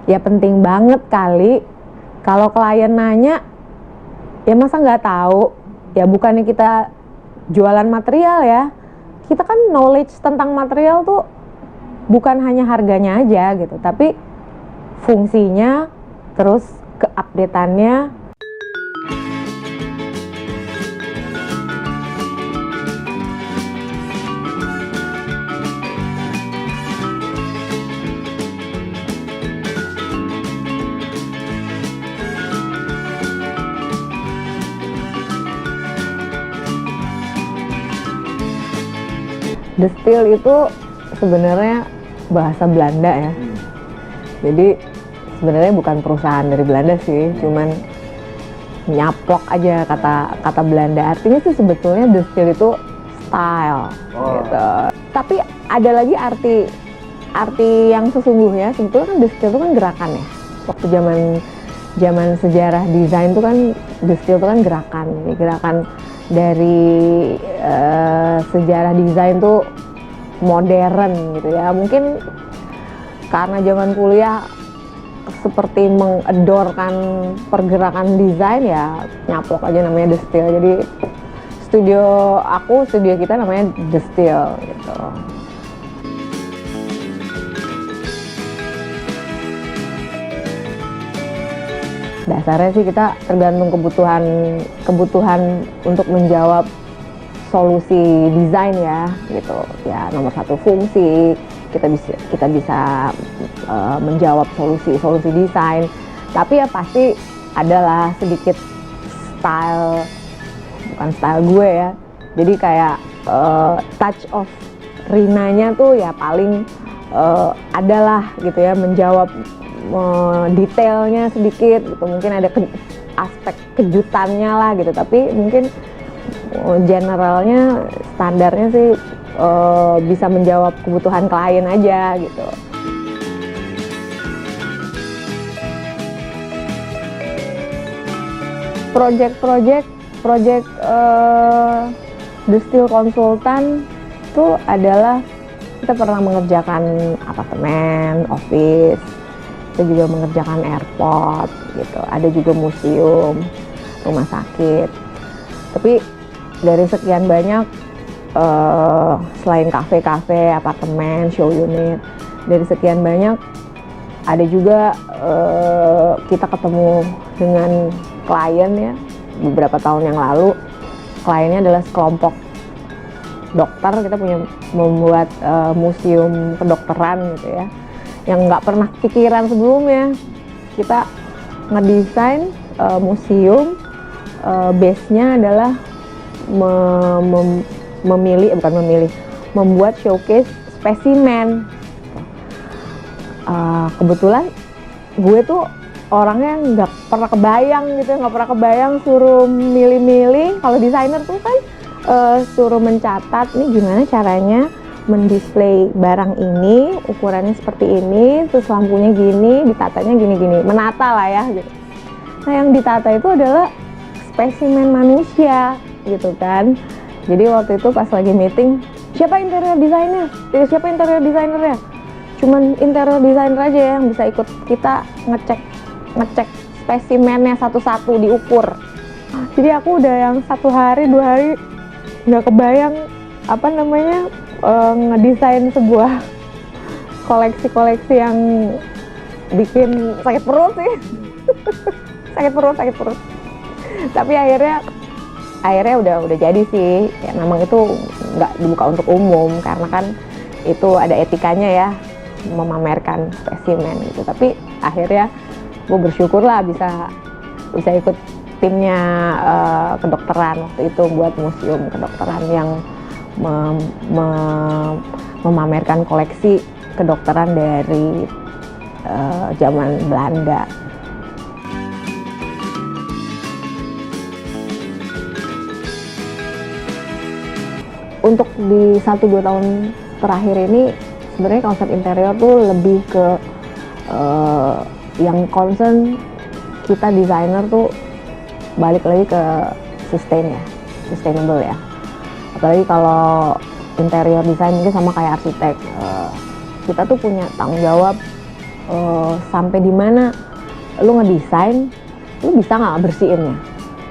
Ya penting banget kali. Kalau klien nanya, ya masa nggak tahu? Ya bukannya kita jualan material ya. Kita kan knowledge tentang material tuh bukan hanya harganya aja gitu, tapi fungsinya, terus keupdateannya. The Steel itu sebenarnya bahasa Belanda ya. Jadi sebenarnya bukan perusahaan dari Belanda sih, cuman nyaplok aja kata Belanda. Artinya sih sebetulnya The Steel itu style gitu. Tapi ada lagi arti yang sesungguhnya. Sebetulnya kan The Steel itu kan gerakan ya. Waktu zaman sejarah desain itu kan The Steel itu kan gerakan. Jadi gerakan dari sejarah desain tuh modern gitu ya. Mungkin karena zaman kuliah seperti mengedorkan pergerakan desain, ya nyaplok aja namanya The Steel. Jadi studio kita namanya The Steel gitu. Dasarnya sih kita tergantung kebutuhan untuk menjawab solusi desain ya gitu. Ya nomor satu fungsi, kita bisa menjawab solusi desain. Tapi ya pasti adalah sedikit style, bukan style gue ya. Jadi kayak touch of Rinanya tuh ya paling adalah gitu ya, menjawab detailnya sedikit gitu, mungkin ada aspek kejutannya lah gitu, tapi mungkin generalnya standarnya sih bisa menjawab kebutuhan klien aja gitu. Project The Steel Consultant itu adalah kita pernah mengerjakan apartemen, office, kita juga mengerjakan airport gitu, ada juga museum, rumah sakit. Tapi dari sekian banyak, selain kafe, apartemen, show unit, dari sekian banyak ada juga kita ketemu dengan klien ya beberapa tahun yang lalu. Kliennya adalah sekelompok dokter. Kita membuat museum kedokteran gitu ya, yang nggak pernah pikiran sebelumnya. Kita ngedesain museum, base-nya adalah membuat showcase spesimen. Kebetulan gue tuh orangnya nggak pernah kebayang suruh milih-milih. Kalau desainer tuh kan suruh mencatat nih gimana caranya mendisplay barang ini, ukurannya seperti ini, terus lampunya gini, ditatanya gini-gini, menata lah ya gitu. Nah yang ditata itu adalah spesimen manusia gitu kan. Jadi waktu itu pas lagi meeting, siapa interior desainernya? Cuman interior designer aja yang bisa ikut kita ngecek spesimennya satu-satu diukur. Jadi aku udah yang 1 hari 2 hari nggak kebayang ngedesain sebuah koleksi yang bikin sakit perut sih. sakit perut. Tapi akhirnya udah jadi sih. Ya memang itu nggak dibuka untuk umum karena kan itu ada etikanya ya, memamerkan spesimen gitu. Tapi akhirnya gue bersyukur lah bisa ikut timnya kedokteran waktu itu buat museum kedokteran yang memamerkan koleksi kedokteran dari zaman Belanda. Untuk di 1-2 tahun terakhir ini sebenarnya konsep interior tuh lebih ke yang concern kita desainer tuh balik lagi ke sustainable ya. Apalagi kalau interior design mungkin sama kayak arsitek, kita tuh punya tanggung jawab sampai di mana lu ngedesain, lu bisa nggak bersihinnya,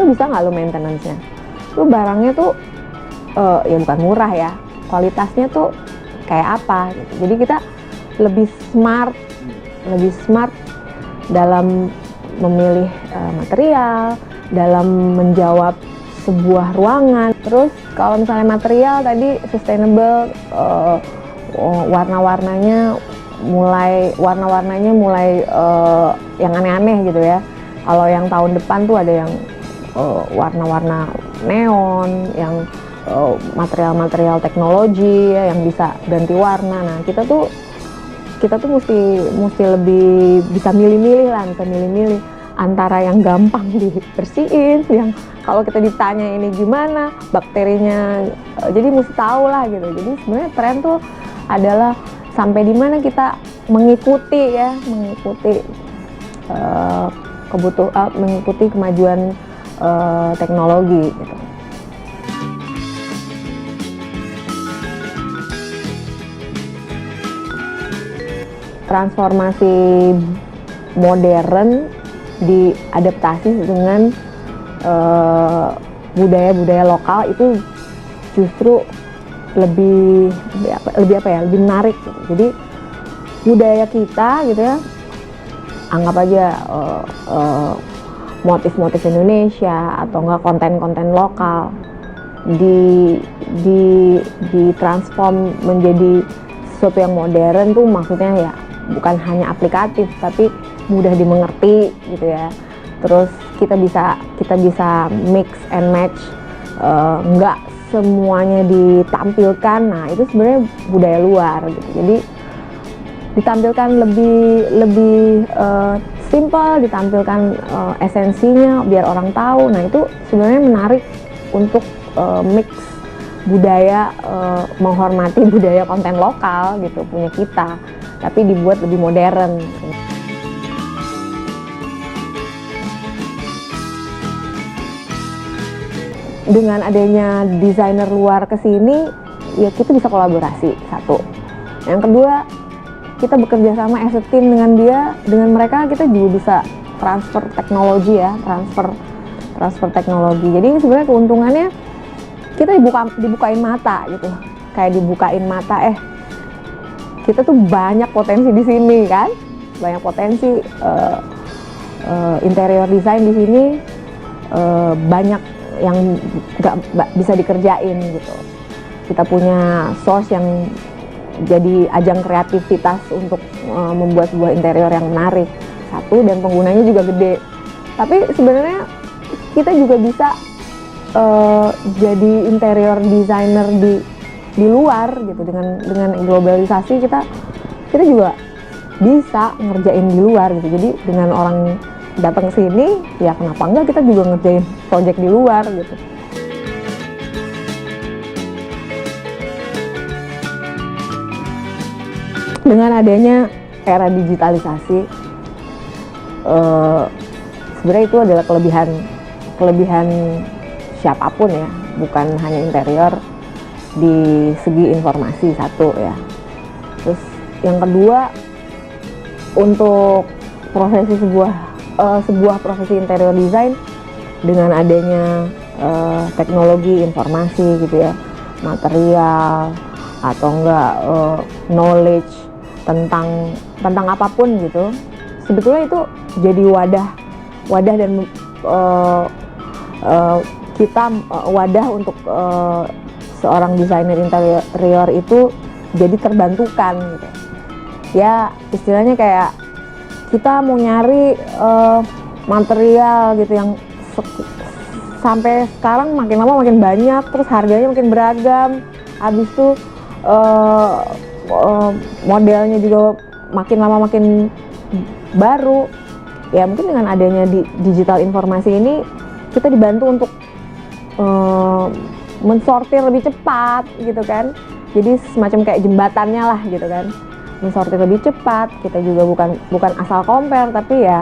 lu bisa nggak lu maintenance-nya, lu barangnya tuh ya bukan murah ya, kualitasnya tuh kayak apa gitu. Jadi kita lebih smart dalam memilih material, dalam menjawab sebuah ruangan. Terus kalau misalnya material tadi sustainable, warna-warnanya mulai yang aneh-aneh gitu ya. Kalau yang tahun depan tuh ada yang warna-warna neon, yang material-material teknologi ya, yang bisa ganti warna. Nah, kita tuh mesti lebih bisa milih-milih antara yang gampang dibersihin, yang kalau kita ditanya ini gimana bakterinya, jadi mesti tahu lah gitu. Jadi sebenarnya tren tuh adalah sampai di mana kita mengikuti mengikuti kemajuan teknologi gitu. Transformasi modern diadaptasi dengan budaya-budaya lokal itu justru lebih menarik gitu. Jadi budaya kita gitu ya, anggap aja motif-motif Indonesia atau enggak konten-konten lokal ditransform menjadi sesuatu yang modern tuh, maksudnya ya bukan hanya aplikatif tapi mudah dimengerti gitu ya. Terus kita bisa mix and match, nggak semuanya ditampilkan. Nah, itu sebenarnya budaya luar gitu. Jadi ditampilkan lebih simple, ditampilkan esensinya biar orang tahu. Nah, itu sebenarnya menarik untuk mix budaya, menghormati budaya konten lokal gitu punya kita, tapi dibuat lebih modern. Dengan adanya desainer luar ke sini, ya kita bisa kolaborasi, satu. Yang kedua, kita bekerja sama as a team dengan mereka kita juga bisa transfer teknologi ya, transfer teknologi. Jadi sebenarnya keuntungannya kita dibukain mata gitu, kayak dibukain mata, kita tuh banyak potensi di sini kan, banyak potensi interior design di sini, banyak yang nggak bisa dikerjain gitu. Kita punya source yang jadi ajang kreativitas untuk membuat sebuah interior yang menarik, satu, dan penggunanya juga gede. Tapi sebenarnya kita juga bisa jadi interior designer di luar gitu. Dengan globalisasi kita juga bisa ngerjain di luar gitu. Jadi dengan orang datang ke sini, ya kenapa enggak kita juga ngerjain project di luar gitu. Dengan adanya era digitalisasi, sebenarnya itu adalah kelebihan siapapun ya, bukan hanya interior, di segi informasi, satu ya. Terus yang kedua, untuk sebuah profesi interior design, dengan adanya teknologi informasi gitu ya, material atau enggak knowledge tentang apapun gitu, sebetulnya itu jadi wadah dan kita wadah untuk seorang desainer interior itu jadi terbantukan gitu ya. Istilahnya kayak kita mau nyari material gitu yang sampai sekarang makin lama makin banyak, terus harganya makin beragam, habis itu modelnya juga makin lama makin baru ya. Mungkin dengan adanya digital informasi ini kita dibantu untuk mensortir lebih cepat gitu kan. Jadi semacam kayak jembatannya lah gitu kan, mensortir lebih cepat. Kita juga bukan asal compare, tapi ya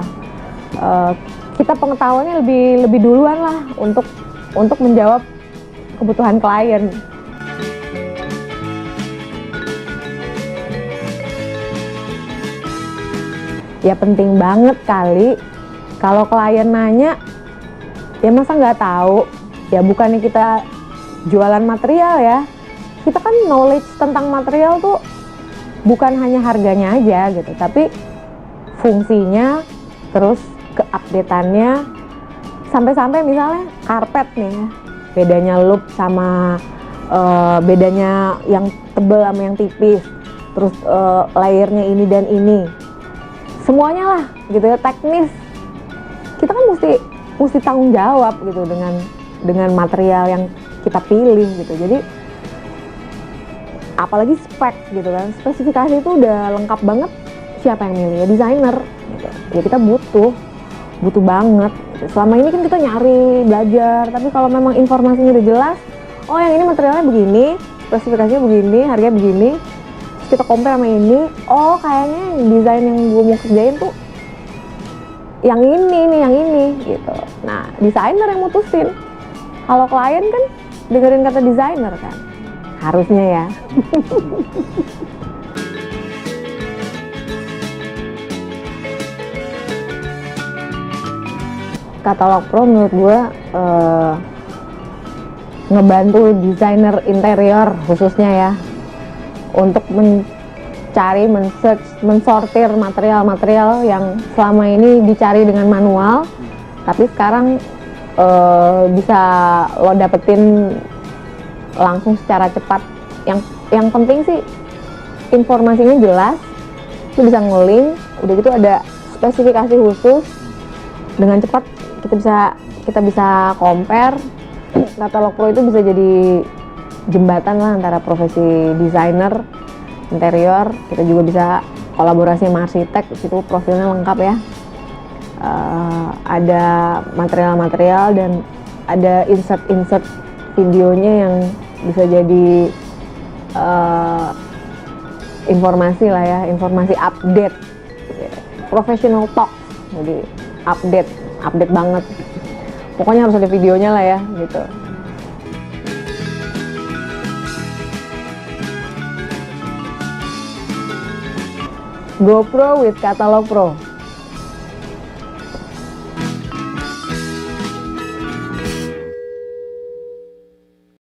kita pengetahuannya lebih duluan lah untuk menjawab kebutuhan klien. Ya penting banget kali. Kalau klien nanya, ya masa nggak tahu? Ya bukannya kita jualan material ya. Kita kan knowledge tentang material tuh bukan hanya harganya aja gitu, tapi fungsinya, terus keupdateannya, sampai-sampai misalnya karpet nih ya, bedanya loop sama bedanya yang tebel sama yang tipis, terus layernya ini dan ini, semuanya lah gitu ya, teknis. Kita kan mesti tanggung jawab gitu dengan material yang kita pilih gitu. Jadi apalagi spek gitu kan, spesifikasi itu udah lengkap banget, siapa yang milih? Ya desainer gitu. Ya kita butuh banget gitu. Selama ini kan kita nyari, belajar, tapi kalau memang informasinya udah jelas, oh yang ini materialnya begini, spesifikasinya begini, harganya begini, terus kita compare sama ini, oh kayaknya desain yang gue mau kerjain tuh yang ini nih, yang ini gitu. Nah desainer yang mutusin. Kalau klien kan dengerin kata desainer kan, harusnya ya. Katalog Pro menurut gue ngebantu desainer interior khususnya ya untuk mencari, mensortir material-material yang selama ini dicari dengan manual, tapi sekarang bisa lo dapetin langsung secara cepat. Yang penting sih informasinya jelas, lo bisa nge-link, udah gitu ada spesifikasi khusus, dengan cepat kita bisa compare. Katalog Pro itu bisa jadi jembatan lah antara profesi desainer interior. Kita juga bisa kolaborasi sama arsitek, situ profilnya lengkap ya. Ada material-material dan ada insert videonya yang bisa jadi informasi lah ya, informasi update, professional talk, jadi update banget. Pokoknya harus ada videonya lah ya gitu. GoPro with Katalog Pro.